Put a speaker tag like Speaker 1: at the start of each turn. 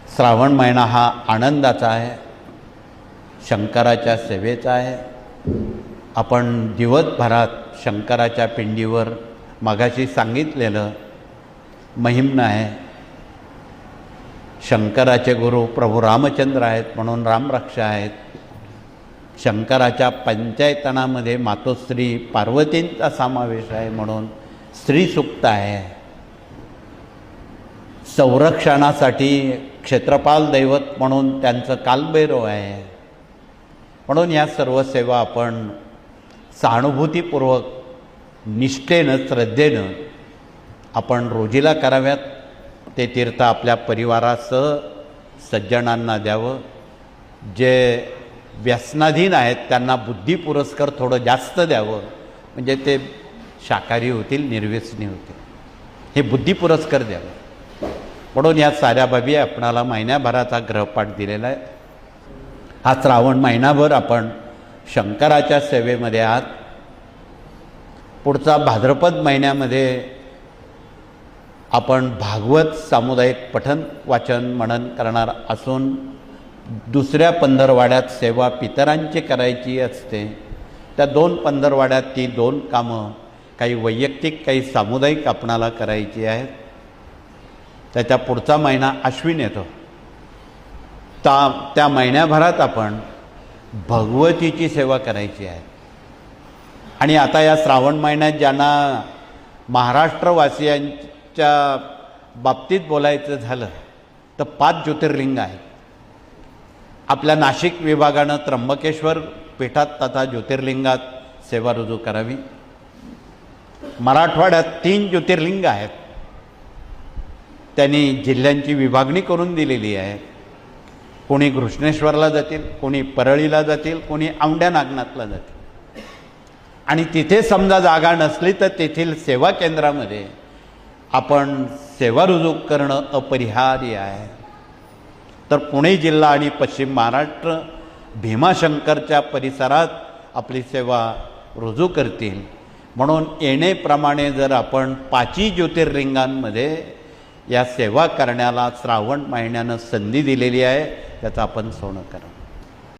Speaker 1: श्रावण महिना हा आनंदाचा आहे, शंकराच्या सेवेचा आहे। आपण दिवसभरात शंकराच्या पिंडीवर मागाशी सांगितलेलं महिम्न आहे। शंकराचे गुरु प्रभू रामचंद्र आहेत म्हणून रामरक्षा आहेत। शंकराच्या पंचायतनामध्ये मातोश्री पार्वतींचा समावेश आहे म्हणून स्त्रीसूक्त आहे। संरक्षणासाठी क्षेत्रपाल दैवत म्हणून त्यांचं कालभैरव आहे। म्हणून या सर्व सेवा आपण सहानुभूतीपूर्वक निष्ठेनं श्रद्धेनं आपण रोजीला कराव्यात। ते तीर्थ आपल्या परिवारासह सज्जनांना द्यावं। जे व्यसनाधीन आहेत त्यांना बुद्धी पुरस्कार थोडं जास्त द्यावं, म्हणजे ते शाकाहारी होतील, निर्व्यसनी होतील। हे बुद्धी पुरस्कार द्यावं। म्हणून या साऱ्या बाबी आपणाला महिन्याभराचा ग्रहपाठ दिलेला आहे। हा श्रावण महिनाभर आपण शंकराच्या सेवेमध्ये आहात। पुढचा भाद्रपद महिन्यामध्ये आपण भागवत सामुदायिक पठन वाचन मनन करणार असून दुसऱ्या पंधरवाड्यात सेवा पितरांची करायची असते। त्या 2 पंधरवाड्यात ती 2 कामं काही वैयक्तिक काही सामुदायिक आपणाला करायची आहेत। त्याच्या पुढचा महिना अश्विन येतो। त्या महिन्याभरात आपण भगवतीची सेवा करायची आहे। आणि आता या श्रावण महिन्यात ज्यांना महाराष्ट्रवासियांच्या बाबतीत बोलायचं झालं तर 5 ज्योतिर्लिंग आहेत। आपल्या नाशिक विभागानं त्र्यंबकेश्वर पीठात तथा ज्योतिर्लिंगात सेवा रुजू करावी। मराठवाड्यात 3 ज्योतिर्लिंग आहेत, त्यांनी जिल्ह्यांची विभागणी करून दिलेली आहे। कोणी घृष्णेश्वरला जातील, कोणी परळीला जातील, कोणी औंढ्या नागनाथला जातील। आणि तिथे समजा जागा नसली तर तेथील सेवा केंद्रामध्ये आपण सेवा रुजू करणं अपरिहार्य आहे। तर पुणे जिल्हा आणि पश्चिम महाराष्ट्र भीमाशंकरच्या परिसरात आपली सेवा रुजू करतील। म्हणून येणेप्रमाणे जर आपण 5 ज्योतिर्लिंगांमध्ये या सेवा करण्याला श्रावण महिन्यानं संधी दिलेली आहे, त्याचं आपण सोनं करा।